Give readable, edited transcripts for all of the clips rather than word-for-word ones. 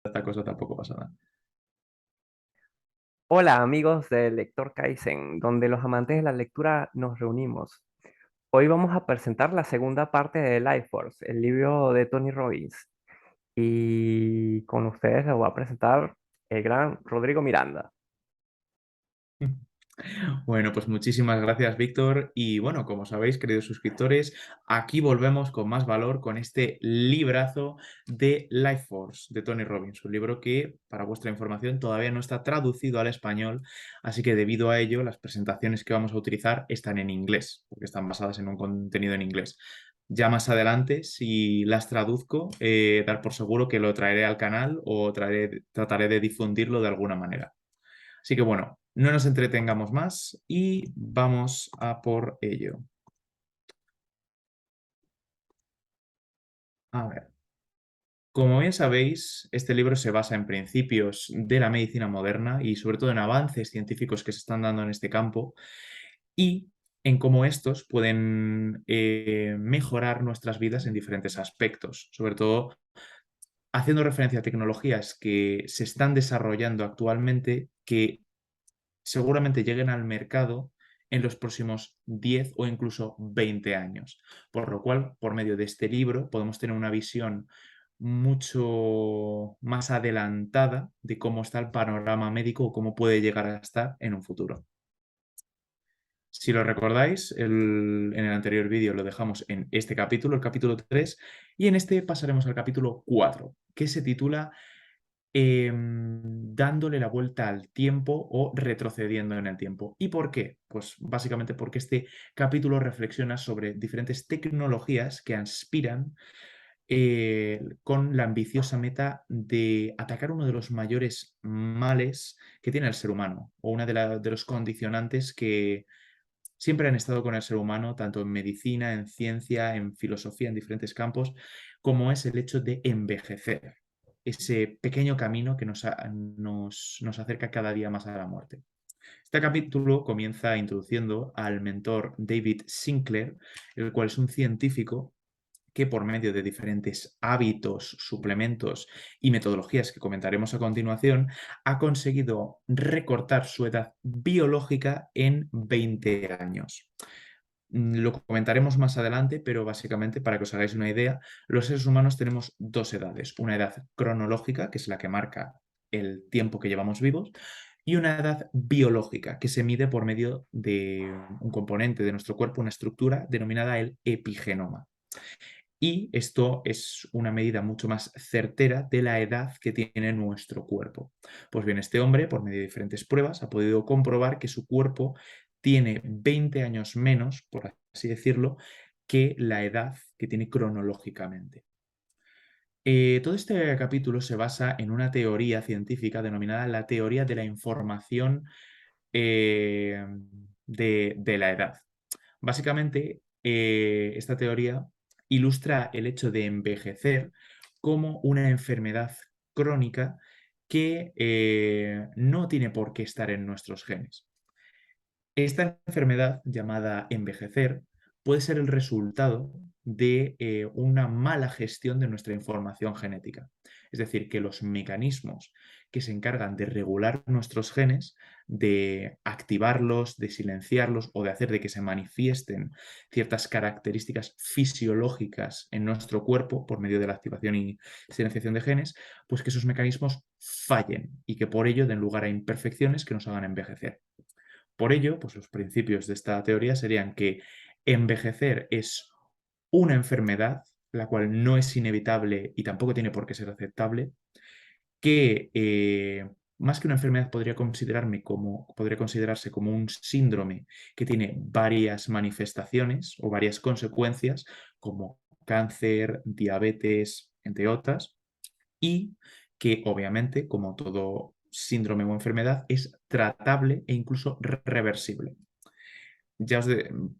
esta cosa tampoco pasa nada. Hola amigos del Lector Kaizen, donde los amantes de la lectura nos reunimos. Hoy vamos a presentar la segunda parte de Life Force, el libro de Tony Robbins. Y con ustedes les voy a presentar el gran Rodrigo Miranda. Bueno, pues muchísimas gracias, Víctor. Y bueno, como sabéis, queridos suscriptores, aquí volvemos con más valor con este librazo de Life Force de Tony Robbins, un libro que, para vuestra información, todavía no está traducido al español, así que debido a ello, las presentaciones que vamos a utilizar están en inglés, porque están basadas en un contenido en inglés. Ya más adelante, si las traduzco, dar por seguro que lo traeré al canal o trataré de difundirlo de alguna manera. Así que bueno, no nos entretengamos más y vamos a por ello. A ver, como bien sabéis, este libro se basa en principios de la medicina moderna y sobre todo en avances científicos que se están dando en este campo y en cómo estos pueden mejorar nuestras vidas en diferentes aspectos, sobre todo haciendo referencia a tecnologías que se están desarrollando actualmente que seguramente lleguen al mercado en los próximos 10 o incluso 20 años. Por lo cual, por medio de este libro, podemos tener una visión mucho más adelantada de cómo está el panorama médico o cómo puede llegar a estar en un futuro. Si lo recordáis, en el anterior vídeo lo dejamos en este capítulo, el capítulo 3, y en este pasaremos al capítulo 4, que se titula dándole la vuelta al tiempo o retrocediendo en el tiempo. ¿Y por qué? Pues básicamente porque este capítulo reflexiona sobre diferentes tecnologías que aspiran con la ambiciosa meta de atacar uno de los mayores males que tiene el ser humano, o una de los condicionantes que siempre han estado con el ser humano, tanto en medicina, en ciencia, en filosofía, en diferentes campos, como es el hecho de envejecer, ese pequeño camino que nos acerca cada día más a la muerte. Este capítulo comienza introduciendo al mentor David Sinclair, el cual es un científico que por medio de diferentes hábitos, suplementos y metodologías que comentaremos a continuación, ha conseguido recortar su edad biológica en 20 años. Lo comentaremos más adelante, pero básicamente, para que os hagáis una idea, los seres humanos tenemos dos edades. Una edad cronológica, que es la que marca el tiempo que llevamos vivos, y una edad biológica, que se mide por medio de un componente de nuestro cuerpo, una estructura denominada el epigenoma. Y esto es una medida mucho más certera de la edad que tiene nuestro cuerpo. Pues bien, este hombre, por medio de diferentes pruebas, ha podido comprobar que su cuerpo tiene 20 años menos, por así decirlo, que la edad que tiene cronológicamente. Todo este capítulo se basa en una teoría científica denominada la teoría de la información eh, de la edad. Básicamente, esta teoría ilustra el hecho de envejecer como una enfermedad crónica que no tiene por qué estar en nuestros genes. Esta enfermedad, llamada envejecer, puede ser el resultado de una mala gestión de nuestra información genética. Es decir, que los mecanismos que se encargan de regular nuestros genes, de activarlos, de silenciarlos o de hacer de que se manifiesten ciertas características fisiológicas en nuestro cuerpo por medio de la activación y silenciación de genes, pues que esos mecanismos fallen y que por ello den lugar a imperfecciones que nos hagan envejecer. Por ello, pues los principios de esta teoría serían que envejecer es una enfermedad, la cual no es inevitable y tampoco tiene por qué ser aceptable, que más que una enfermedad podría considerarse como un síndrome que tiene varias manifestaciones o varias consecuencias, como cáncer, diabetes, entre otras, y que obviamente, como todo síndrome o enfermedad, es tratable e incluso reversible. Ya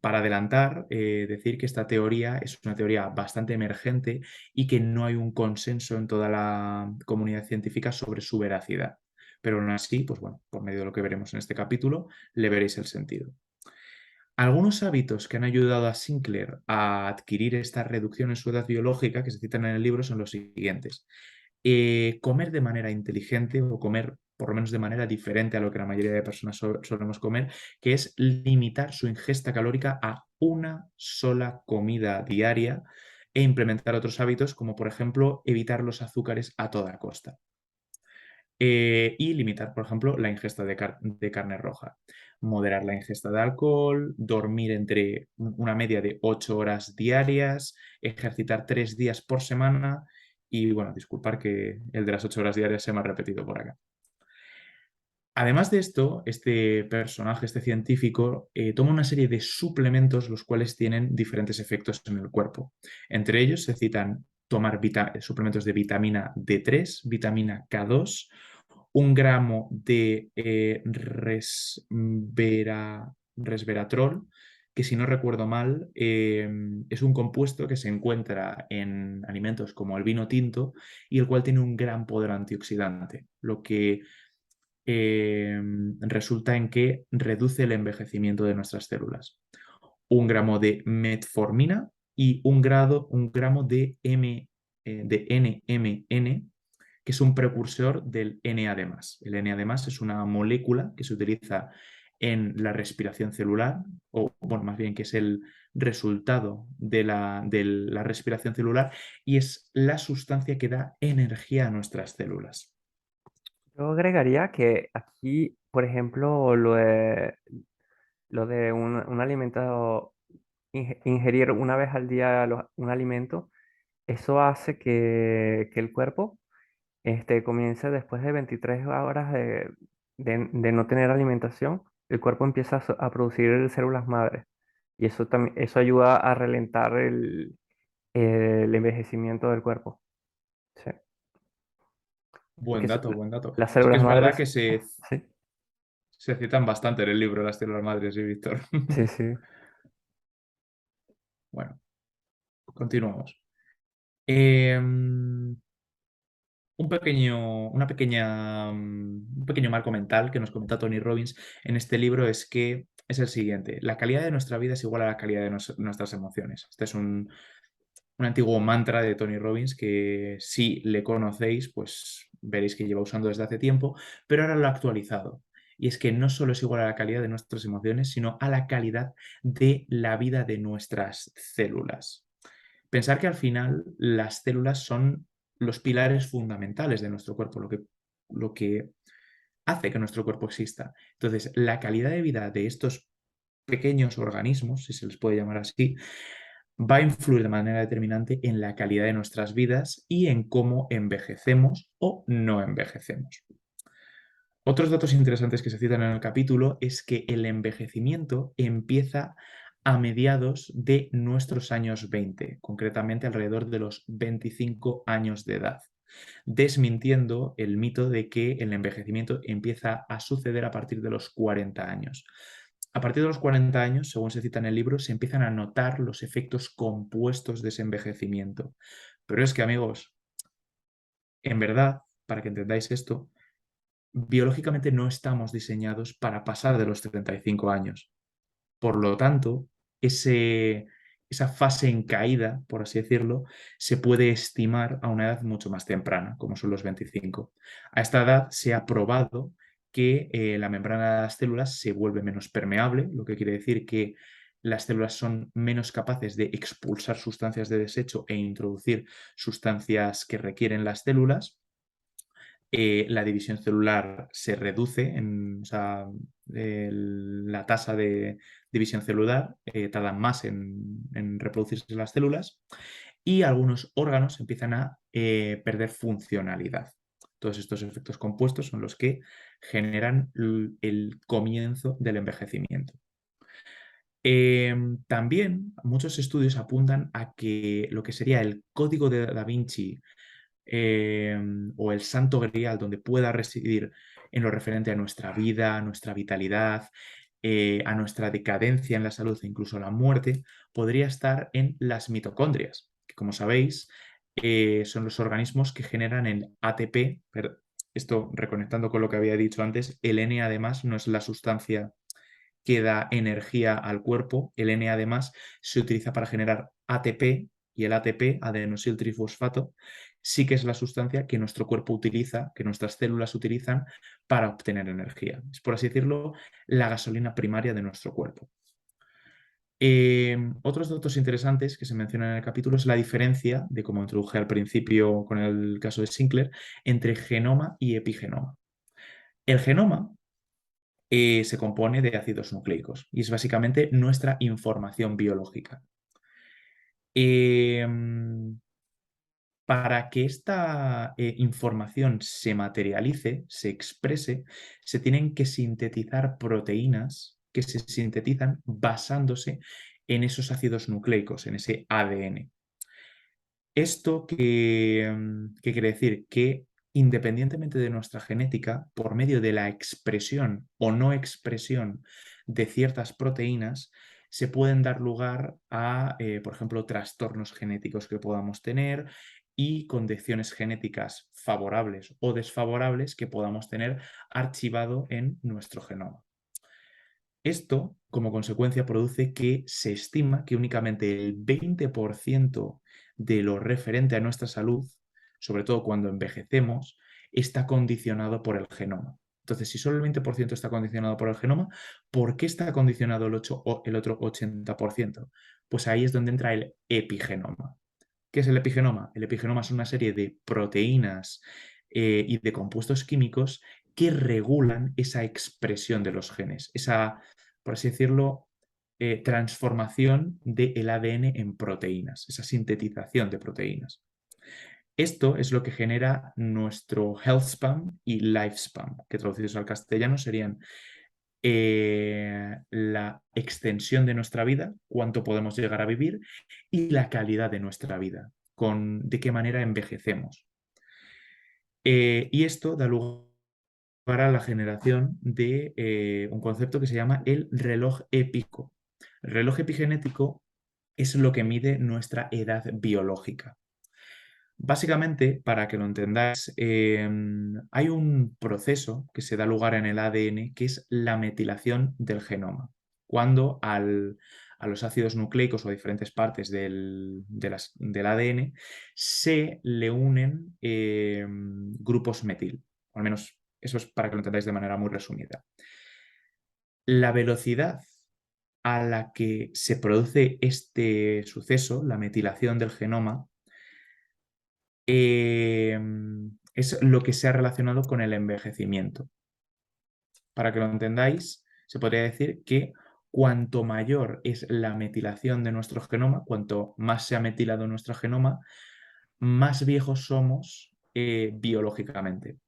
para adelantar, decir que esta teoría es una teoría bastante emergente y que no hay un consenso en toda la comunidad científica sobre su veracidad. Pero aún así, pues bueno, por medio de lo que veremos en este capítulo, le veréis el sentido. Algunos hábitos que han ayudado a Sinclair a adquirir esta reducción en su edad biológica que se citan en el libro son los siguientes. comer de manera inteligente o comer por lo menos de manera diferente a lo que la mayoría de personas solemos comer, que es limitar su ingesta calórica a una sola comida diaria e implementar otros hábitos como por ejemplo evitar los azúcares a toda costa. Y limitar, por ejemplo, la ingesta de carne roja. Moderar la ingesta de alcohol, dormir entre una media de 8 horas diarias, ejercitar 3 días por semana y, bueno, disculpar que el de las 8 horas diarias se me ha repetido por acá. Además de esto, este personaje, este científico, toma una serie de suplementos los cuales tienen diferentes efectos en el cuerpo. Entre ellos se citan tomar suplementos de vitamina D3, vitamina K2, 1 gramo de resveratrol, que si no recuerdo mal, es un compuesto que se encuentra en alimentos como el vino tinto y el cual tiene un gran poder antioxidante, lo que resulta en que reduce el envejecimiento de nuestras células. 1 gramo de metformina y 1 gramo de NMN, que es un precursor del NAD+. El NAD+ es una molécula que se utiliza en la respiración celular, o bueno, más bien que es el resultado de la respiración celular y es la sustancia que da energía a nuestras células. Yo agregaría que aquí, por ejemplo, lo de un alimento, ingerir una vez al día un alimento, eso hace que el cuerpo comience después de 23 horas de no tener alimentación, el cuerpo empieza a producir células madre. Y eso también, eso ayuda a ralentar el envejecimiento del cuerpo. Sí. Buen Porque dato, buen dato. las Sí que células es verdad madres, que sí, se citan bastante en el libro las células madres, sí, Víctor. sí, sí. Bueno, continuamos. Em, un pequeño marco mental que nos comenta Tony Robbins en este libro es que es el siguiente: la calidad de nuestra vida es igual a la calidad de nuestras emociones. Este es un antiguo mantra de Tony Robbins que si le conocéis, pues veréis que lleva usando desde hace tiempo, pero ahora lo ha actualizado. Y es que no solo es igual a la calidad de nuestras emociones, sino a la calidad de la vida de nuestras células. Pensar que al final las células son los pilares fundamentales de nuestro cuerpo, lo que hace que nuestro cuerpo exista. Entonces, la calidad de vida de estos pequeños organismos, si se les puede llamar así, va a influir de manera determinante en la calidad de nuestras vidas y en cómo envejecemos o no envejecemos. Otros datos interesantes que se citan en el capítulo es que el envejecimiento empieza a mediados de nuestros años 20, concretamente alrededor de los 25 años de edad, desmintiendo el mito de que el envejecimiento empieza a suceder a partir de los 40 años. A partir de los 40 años, según se cita en el libro, se empiezan a notar los efectos compuestos de ese envejecimiento. Pero es que, amigos, en verdad, para que entendáis esto, biológicamente no estamos diseñados para pasar de los 35 años. Por lo tanto, esa fase en caída, por así decirlo, se puede estimar a una edad mucho más temprana, como son los 25. A esta edad se ha probado que la membrana de las células se vuelve menos permeable, lo que quiere decir que las células son menos capaces de expulsar sustancias de desecho e introducir sustancias que requieren las células. La división celular se reduce, o sea, la tasa de división celular tarda más en reproducirse las células y algunos órganos empiezan a perder funcionalidad. Todos estos efectos compuestos son los que generan el comienzo del envejecimiento. También muchos estudios apuntan a que lo que sería el código de Da Vinci o el santo grial donde pueda residir en lo referente a nuestra vida, a nuestra vitalidad, a nuestra decadencia en la salud e incluso a la muerte, podría estar en las mitocondrias, que como sabéis son los organismos que generan el ATP. Pero esto, reconectando con lo que había dicho antes, el N además no es la sustancia que da energía al cuerpo. El N además se utiliza para generar ATP y el ATP, adenosil trifosfato, sí que es la sustancia que nuestro cuerpo utiliza, que nuestras células utilizan para obtener energía. Es, por así decirlo, la gasolina primaria de nuestro cuerpo. Otros datos interesantes que se mencionan en el capítulo es la diferencia, de como introduje al principio con el caso de Sinclair, entre genoma y epigenoma. El genoma se compone de ácidos nucleicos y es básicamente nuestra información biológica. Para que esta información se materialice, se exprese, se tienen que sintetizar proteínas que se sintetizan basándose en esos ácidos nucleicos, en ese ADN. ¿Esto qué quiere decir? Que independientemente de nuestra genética, por medio de la expresión o no expresión de ciertas proteínas, se pueden dar lugar a, por ejemplo, trastornos genéticos que podamos tener y condiciones genéticas favorables o desfavorables que podamos tener archivado en nuestro genoma. Esto, como consecuencia, produce que se estima que únicamente el 20% de lo referente a nuestra salud, sobre todo cuando envejecemos, está condicionado por el genoma. Entonces, si solo el 20% está condicionado por el genoma, ¿por qué está condicionado el otro 80%? Pues ahí es donde entra el epigenoma. ¿Qué es el epigenoma? El epigenoma es una serie de proteínas y de compuestos químicos que regulan esa expresión de los genes, esa, por así decirlo, transformación del ADN en proteínas, esa sintetización de proteínas. Esto es lo que genera nuestro health span y lifespan, que traducidos al castellano serían la extensión de nuestra vida, cuánto podemos llegar a vivir, y la calidad de nuestra vida, de qué manera envejecemos. Y esto da lugar a la generación de un concepto que se llama el reloj épico. El reloj epigenético es lo que mide nuestra edad biológica. Básicamente, para que lo entendáis, hay un proceso que se da lugar en el ADN que es la metilación del genoma. Cuando a los ácidos nucleicos o diferentes partes del ADN se le unen grupos metil. Al menos eso es para que lo entendáis de manera muy resumida. La velocidad a la que se produce este suceso, la metilación del genoma, es lo que se ha relacionado con el envejecimiento. Para que lo entendáis, se podría decir que cuanto mayor es la metilación de nuestro genoma, cuanto más se ha metilado nuestro genoma, más viejos somos biológicamente.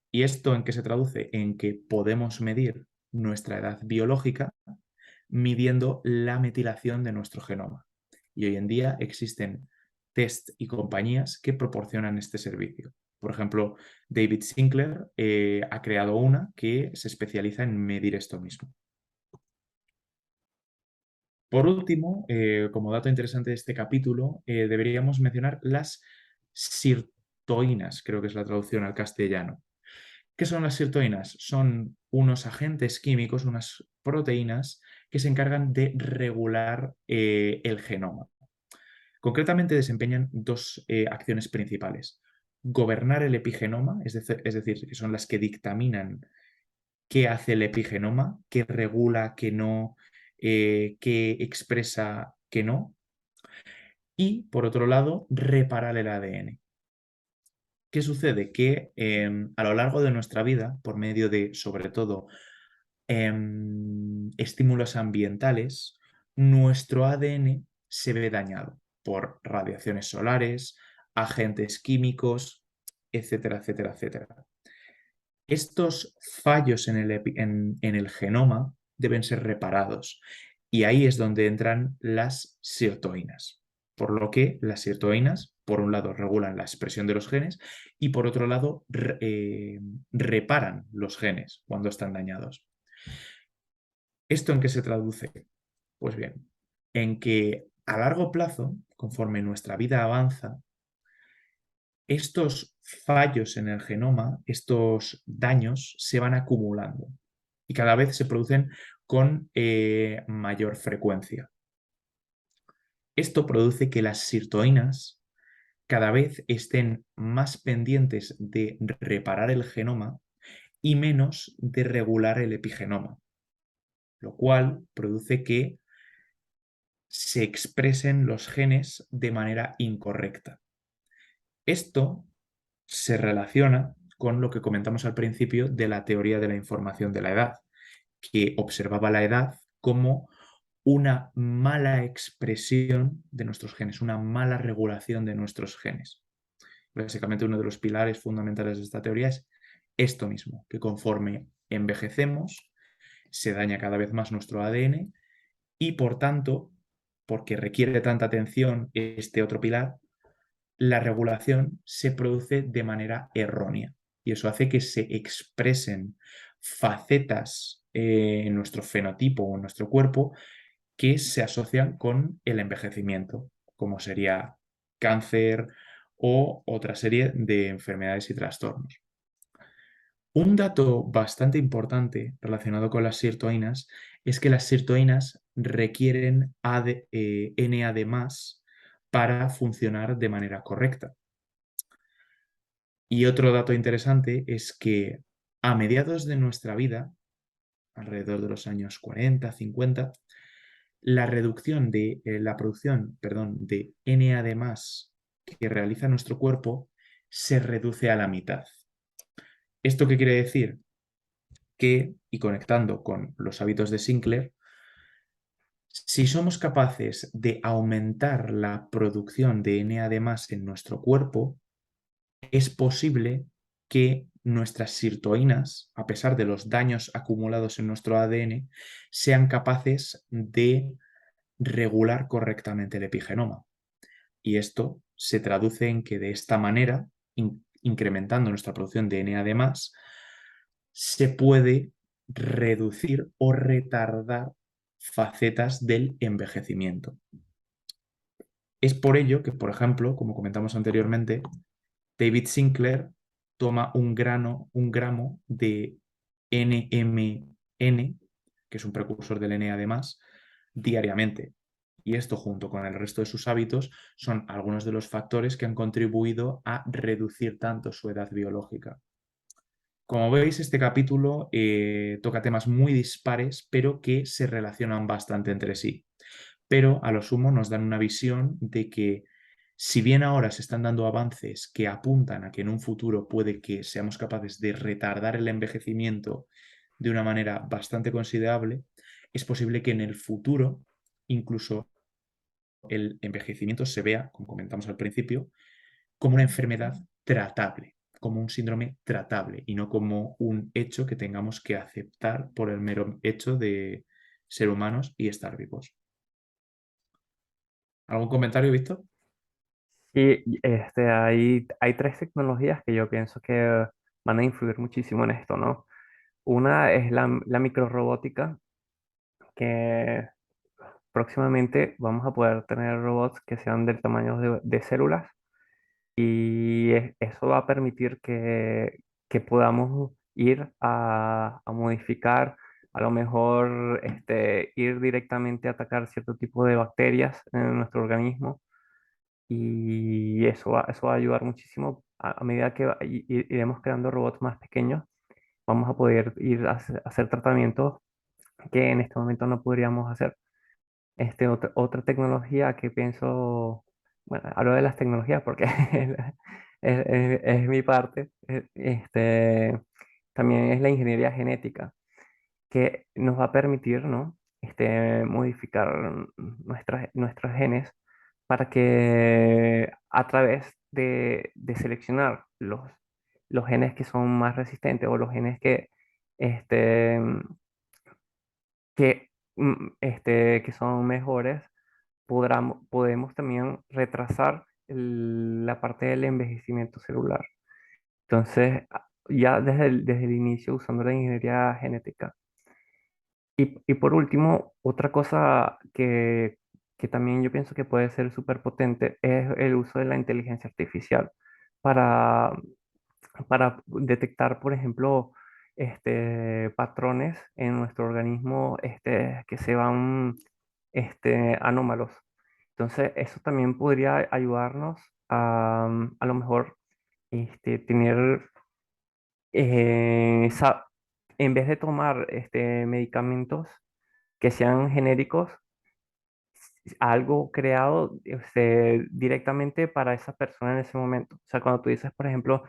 ¿Y esto en qué se traduce? En que podemos medir nuestra edad biológica midiendo la metilación de nuestro genoma. Y hoy en día existen test y compañías que proporcionan este servicio. Por ejemplo, David Sinclair ha creado una que se especializa en medir esto mismo. Por último, como dato interesante de este capítulo, deberíamos mencionar las sirtoínas, creo que es la traducción al castellano. ¿Qué son las sirtoínas? Son unos agentes químicos, unas proteínas que se encargan de regular el genoma. Concretamente desempeñan dos acciones principales. Gobernar el epigenoma, es decir, que son las que dictaminan qué hace el epigenoma, qué regula, qué no, qué expresa, qué no. Y, por otro lado, reparar el ADN. ¿Qué sucede? Que a lo largo de nuestra vida, por medio de, sobre todo, estímulos ambientales, nuestro ADN se ve dañado por radiaciones solares, agentes químicos, etcétera, etcétera, etcétera. Estos fallos en el genoma deben ser reparados y ahí es donde entran las sirtoínas. Por lo que las sirtoínas, por un lado, regulan la expresión de los genes y por otro lado, reparan los genes cuando están dañados. ¿Esto en qué se traduce? Pues bien, en que a largo plazo, conforme nuestra vida avanza, estos fallos en el genoma, estos daños, se van acumulando y cada vez se producen con mayor frecuencia. Esto produce que las sirtoínas cada vez estén más pendientes de reparar el genoma y menos de regular el epigenoma, lo cual produce que se expresen los genes de manera incorrecta. Esto se relaciona con lo que comentamos al principio de la teoría de la información de la edad, que observaba la edad como una mala expresión de nuestros genes, una mala regulación de nuestros genes. Básicamente uno de los pilares fundamentales de esta teoría es esto mismo, que conforme envejecemos se daña cada vez más nuestro ADN y por tanto, porque requiere tanta atención este otro pilar, la regulación se produce de manera errónea y eso hace que se expresen facetas en nuestro fenotipo o en nuestro cuerpo que se asocian con el envejecimiento, como sería cáncer o otra serie de enfermedades y trastornos. Un dato bastante importante relacionado con las sirtuinas es que las sirtuinas requieren NAD+ para funcionar de manera correcta. Y otro dato interesante es que a mediados de nuestra vida, alrededor de los años 40, 50, la reducción de la producción, perdón, de NAD+ que realiza nuestro cuerpo se reduce a la mitad. ¿Esto qué quiere decir? Que, y conectando con los hábitos de Sinclair, si somos capaces de aumentar la producción de NAD+ en nuestro cuerpo, es posible que nuestras sirtuinas, a pesar de los daños acumulados en nuestro ADN, sean capaces de regular correctamente el epigenoma. Y esto se traduce en que de esta manera, incrementando nuestra producción de NAD+, se puede reducir o retardar facetas del envejecimiento. Es por ello que, por ejemplo, como comentamos anteriormente, David Sinclair toma un gramo de NMN, que es un precursor del NAD+, diariamente. Y esto, junto con el resto de sus hábitos, son algunos de los factores que han contribuido a reducir tanto su edad biológica. Como veis, este capítulo toca temas muy dispares, pero que se relacionan bastante entre sí. Pero a lo sumo nos dan una visión de que si bien ahora se están dando avances que apuntan a que en un futuro puede que seamos capaces de retardar el envejecimiento de una manera bastante considerable, es posible que en el futuro incluso el envejecimiento se vea, como comentamos al principio, como una enfermedad tratable, como un síndrome tratable y no como un hecho que tengamos que aceptar por el mero hecho de ser humanos y estar vivos. ¿Algún comentario, Víctor? Y hay tres tecnologías que yo pienso que van a influir muchísimo en esto, ¿no? Una es la microrobótica, que próximamente vamos a poder tener robots que sean del tamaño de células y eso va a permitir que podamos ir a modificar, a lo mejor ir directamente a atacar cierto tipo de bacterias en nuestro organismo y eso va a ayudar muchísimo a medida que iremos creando robots más pequeños. Vamos a poder ir a hacer tratamientos que en este momento no podríamos hacer. Otra tecnología que pienso, bueno, hablo de las tecnologías porque es mi parte, también es la ingeniería genética, que nos va a permitir, ¿no? Modificar nuestros genes para que a través de seleccionar los genes que son más resistentes o los genes este, que son mejores, podemos también retrasar la parte del envejecimiento celular. Entonces, ya desde el inicio usando la ingeniería genética. Y por último, otra cosa que también yo pienso que puede ser súper potente es el uso de la inteligencia artificial para, para detectar, por ejemplo, patrones en nuestro organismo que se van anómalos. Entonces, eso también podría ayudarnos a lo mejor tener, eh, sa- en vez de tomar medicamentos que sean genéricos, algo creado directamente para esa persona en ese momento. O sea, cuando tú dices, por ejemplo,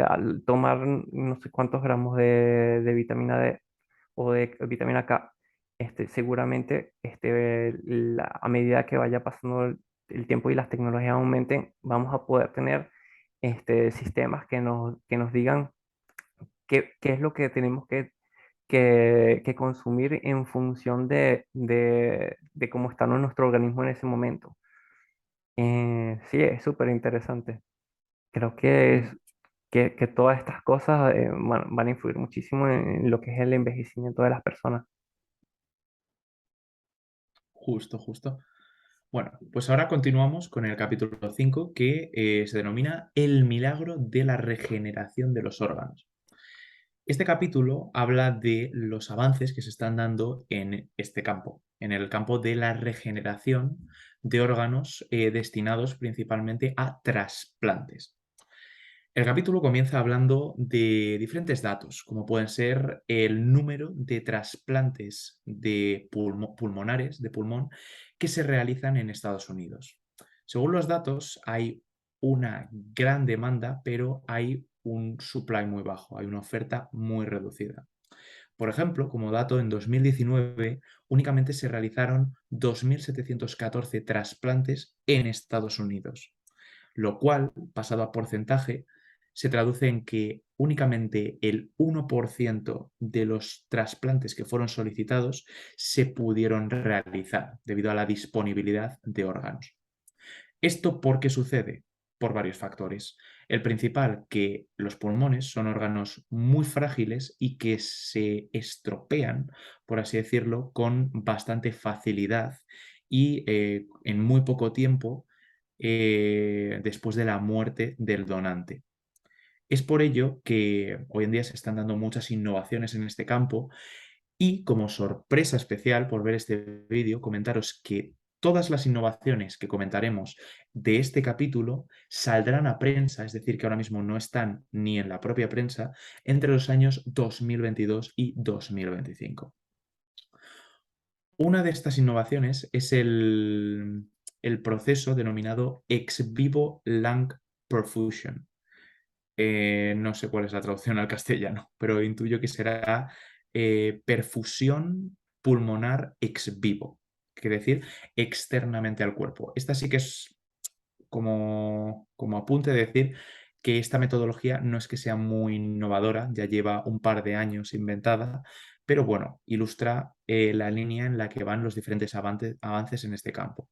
al tomar no sé cuántos gramos de vitamina D o de vitamina K, seguramente a medida que vaya pasando el tiempo y las tecnologías aumenten, vamos a poder tener sistemas que nos digan qué es lo que tenemos que consumir en función de cómo está nuestro organismo en ese momento. Sí, es súper interesante. Creo Mm, que todas estas cosas van a influir muchísimo en lo que es el envejecimiento de las personas. justo, justo. Bueno, pues ahora continuamos con el capítulo 5 que se denomina El milagro de la regeneración de los órganos. Este capítulo habla de los avances que se están dando en este campo, en el campo de la regeneración de órganos destinados principalmente a trasplantes. El capítulo comienza hablando de diferentes datos, como pueden ser el número de trasplantes de pulmonares, de pulmón, que se realizan en Estados Unidos. Según los datos, hay una gran demanda, pero hay un supply muy bajo, hay una oferta muy reducida. Por ejemplo, como dato, en 2019 únicamente se realizaron 2.714 trasplantes en Estados Unidos, lo cual, pasado a porcentaje, se traduce en que únicamente el 1% de los trasplantes que fueron solicitados se pudieron realizar debido a la disponibilidad de órganos. ¿Esto por qué sucede? Por varios factores. El principal, que los pulmones son órganos muy frágiles y que se estropean, por así decirlo, con bastante facilidad y en muy poco tiempo después de la muerte del donante. Es por ello que hoy en día se están dando muchas innovaciones en este campo y como sorpresa especial por ver este vídeo, comentaros que todas las innovaciones que comentaremos de este capítulo saldrán a prensa, es decir, que ahora mismo no están ni en la propia prensa, entre los años 2022 y 2025. Una de estas innovaciones es el proceso denominado ex vivo lung perfusion. No sé cuál es la traducción al castellano, pero intuyo que será perfusión pulmonar ex vivo, quiere decir externamente al cuerpo. Esta sí que es como apunte de decir que esta metodología no es que sea muy innovadora, ya lleva un par de años inventada, pero bueno, ilustra la línea en la que van los diferentes avances en este campo.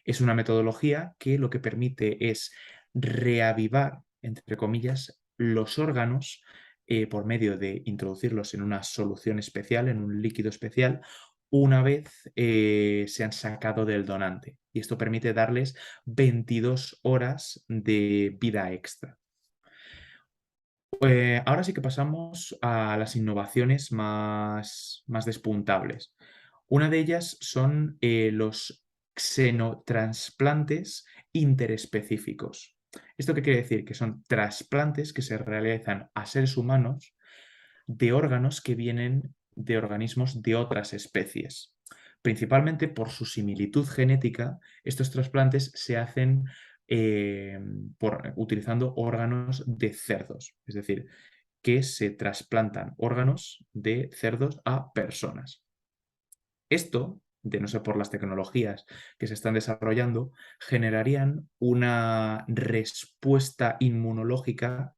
Es una metodología que lo que permite es reavivar, entre comillas, los órganos por medio de introducirlos en una solución especial, en un líquido especial, una vez se han sacado del donante. Y esto permite darles 22 horas de vida extra. Ahora sí que pasamos a las innovaciones más despuntables. Una de ellas son los xenotransplantes interespecíficos. ¿Esto qué quiere decir? Que son trasplantes que se realizan a seres humanos de órganos que vienen de organismos de otras especies. Principalmente por su similitud genética, estos trasplantes se hacen utilizando órganos de cerdos, es decir, que se trasplantan órganos de cerdos a personas. Esto, de no ser por las tecnologías que se están desarrollando, generarían una respuesta inmunológica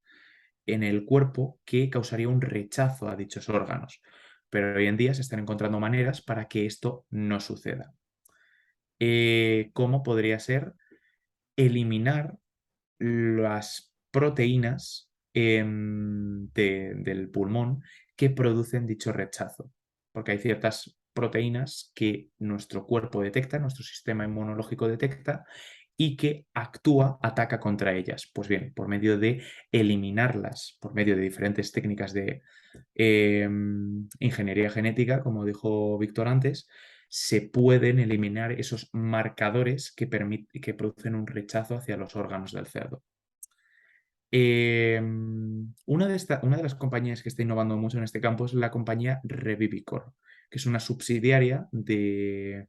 en el cuerpo que causaría un rechazo a dichos órganos. Pero hoy en día se están encontrando maneras para que esto no suceda. ¿Cómo podría ser eliminar las proteínas del pulmón que producen dicho rechazo? Porque hay ciertas proteínas que nuestro cuerpo detecta, nuestro sistema inmunológico detecta y que actúa, ataca contra ellas. Pues bien, por medio de eliminarlas, por medio de diferentes técnicas de ingeniería genética, como dijo Víctor antes, se pueden eliminar esos marcadores que producen un rechazo hacia los órganos del cerdo. Una de las compañías que está innovando mucho en este campo es la compañía Revivicor, que es una subsidiaria de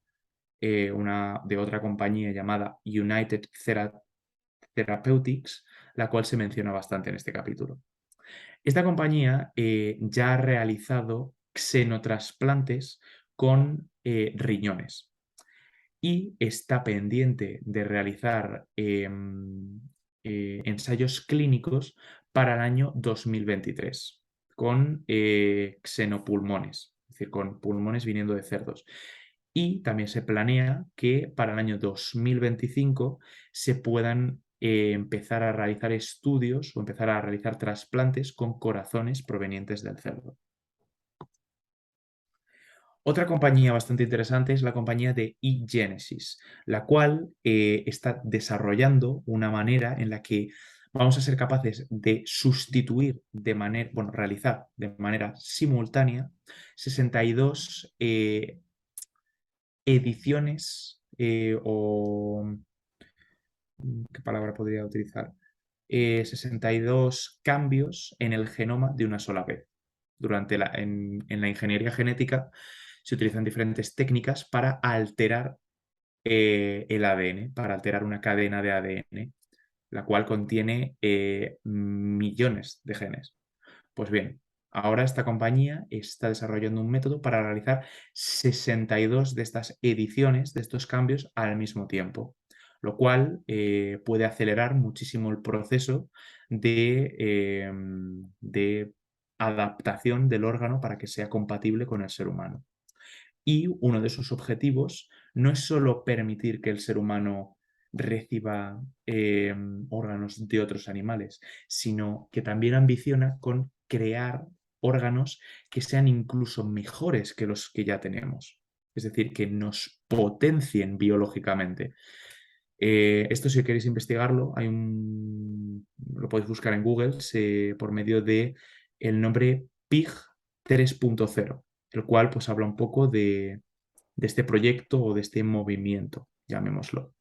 otra compañía llamada United Therapeutics, la cual se menciona bastante en este capítulo. Esta compañía ya ha realizado xenotrasplantes con riñones y está pendiente de realizar ensayos clínicos para el año 2023 con xenopulmones, es decir, con pulmones viniendo de cerdos. Y también se planea que para el año 2025 se puedan empezar a realizar estudios o empezar a realizar trasplantes con corazones provenientes del cerdo. Otra compañía bastante interesante es la compañía de eGenesis, la cual está desarrollando una manera en la que vamos a ser capaces de sustituir realizar de manera simultánea 62 ediciones ¿qué palabra podría utilizar? 62 cambios en el genoma de una sola vez. En la ingeniería genética se utilizan diferentes técnicas para alterar el ADN, para alterar una cadena de ADN, la cual contiene millones de genes. Pues bien, ahora esta compañía está desarrollando un método para realizar 62 de estas ediciones, de estos cambios al mismo tiempo, lo cual puede acelerar muchísimo el proceso de adaptación del órgano para que sea compatible con el ser humano. Y uno de sus objetivos no es solo permitir que el ser humano reciba órganos de otros animales, sino que también ambiciona con crear órganos que sean incluso mejores que los que ya tenemos. Es decir, que nos potencien biológicamente. Esto, si queréis investigarlo, lo podéis buscar en Google por medio de el nombre PIG 3.0, el cual pues habla un poco de este proyecto o de este movimiento, llamémoslo.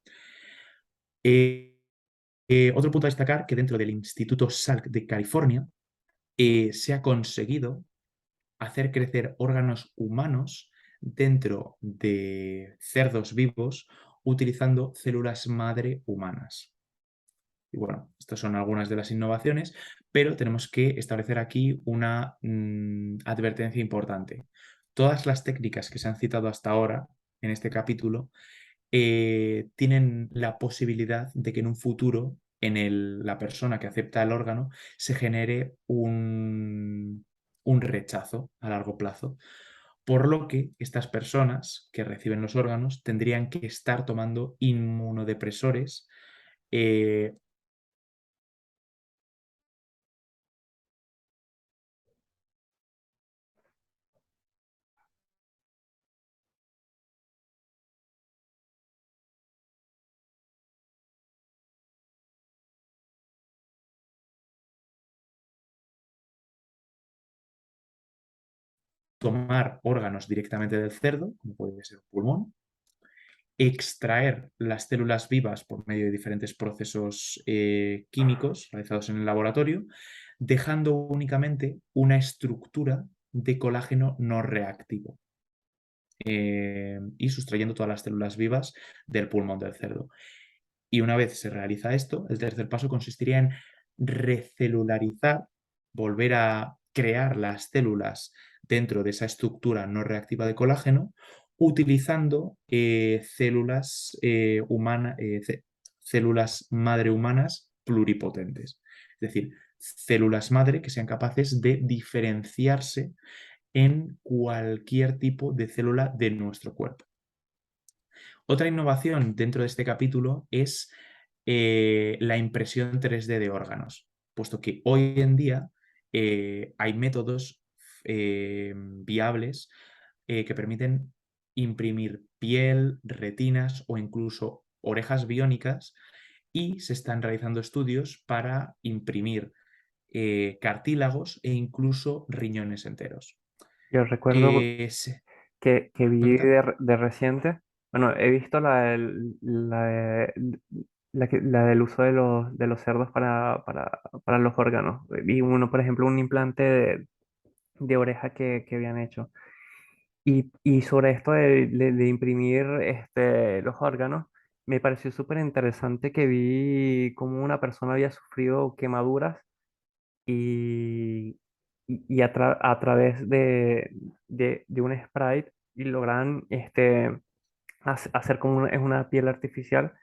Otro punto a destacar, que dentro del Instituto Salk de California se ha conseguido hacer crecer órganos humanos dentro de cerdos vivos utilizando células madre humanas. Y bueno, estas son algunas de las innovaciones, pero tenemos que establecer aquí una advertencia importante. Todas las técnicas que se han citado hasta ahora en este capítulo tienen la posibilidad de que en un futuro, la persona que acepta el órgano, se genere un rechazo a largo plazo. Por lo que estas personas que reciben los órganos tendrían que estar tomando inmunodepresores tomar órganos directamente del cerdo, como puede ser un pulmón, extraer las células vivas por medio de diferentes procesos químicos realizados en el laboratorio, dejando únicamente una estructura de colágeno no reactivo y sustrayendo todas las células vivas del pulmón del cerdo. Y una vez se realiza esto, el tercer paso consistiría en recelularizar, volver a crear las células dentro de esa estructura no reactiva de colágeno, utilizando células células madre humanas pluripotentes. Es decir, células madre que sean capaces de diferenciarse en cualquier tipo de célula de nuestro cuerpo. Otra innovación dentro de este capítulo es la impresión 3D de órganos, puesto que hoy en día hay métodos viables que permiten imprimir piel, retinas o incluso orejas biónicas, y se están realizando estudios para imprimir cartílagos e incluso riñones enteros. Yo recuerdo, que vi Cuenta. de reciente. Bueno, he visto la del uso de los cerdos para los órganos. Vi uno, por ejemplo, un implante de oreja que habían hecho. Y sobre esto de imprimir los órganos, me pareció súper interesante que vi cómo una persona había sufrido quemaduras y, y a través de un sprite y logran hacer como es una piel artificial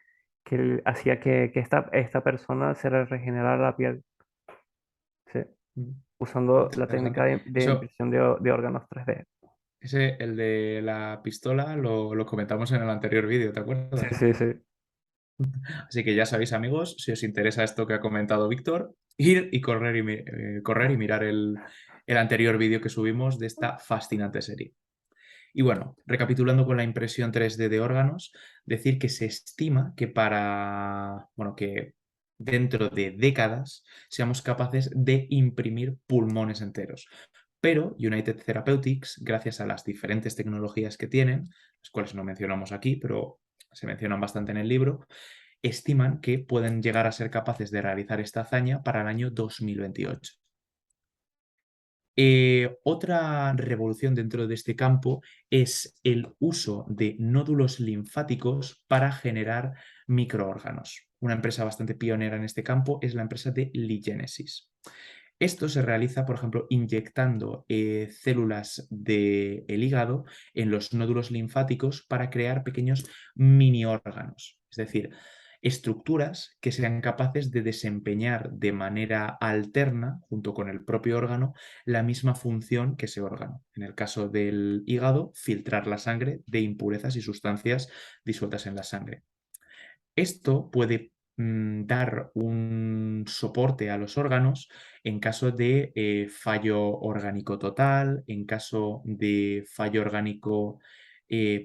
que hacía que esta persona se le regenerara la piel, ¿sí? Mm, Usando la técnica interesante. de Eso, impresión de órganos 3D. el de la pistola, lo comentamos en el anterior vídeo, ¿te Sí, acuerdas? sí, sí. Así que ya sabéis, amigos, si os interesa esto que ha comentado Víctor, ir y correr y mirar el anterior vídeo que subimos de esta fascinante serie. Y bueno, recapitulando con la impresión 3D de órganos, decir que se estima que bueno, que dentro de décadas seamos capaces de imprimir pulmones enteros. Pero United Therapeutics, gracias a las diferentes tecnologías que tienen, las cuales no mencionamos aquí, pero se mencionan bastante en el libro, estiman que pueden llegar a ser capaces de realizar esta hazaña para el año 2028. Otra revolución dentro de este campo es el uso de nódulos linfáticos para generar microórganos. Una empresa bastante pionera en este campo es la empresa de Ligenesis. Esto se realiza, por ejemplo, inyectando células del hígado en los nódulos linfáticos para crear pequeños mini órganos. Es decir, estructuras que sean capaces de desempeñar de manera alterna, junto con el propio órgano, la misma función que ese órgano. En el caso del hígado, filtrar la sangre de impurezas y sustancias disueltas en la sangre. Esto puede dar un soporte a los órganos en caso de fallo orgánico total, en caso de fallo orgánico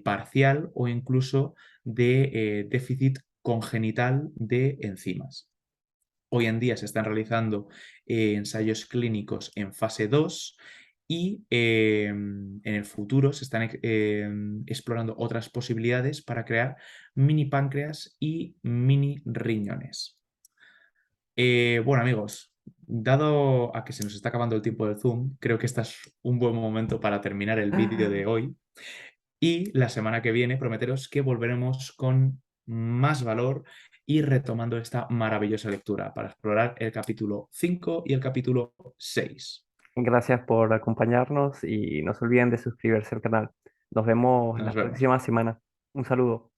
parcial o incluso de déficit congenital de enzimas. Hoy en día se están realizando ensayos clínicos en fase 2 y en el futuro se están explorando otras posibilidades para crear mini páncreas y mini riñones. Bueno, amigos, dado a que se nos está acabando el tiempo del Zoom, creo que este es un buen momento para terminar el vídeo de hoy. Y la semana que viene prometeros que volveremos con más valor y retomando esta maravillosa lectura para explorar el capítulo 5 y el capítulo 6. Gracias por acompañarnos y no se olviden de suscribirse al canal. Nos vemos Nos la vemos. próxima semana. Un saludo.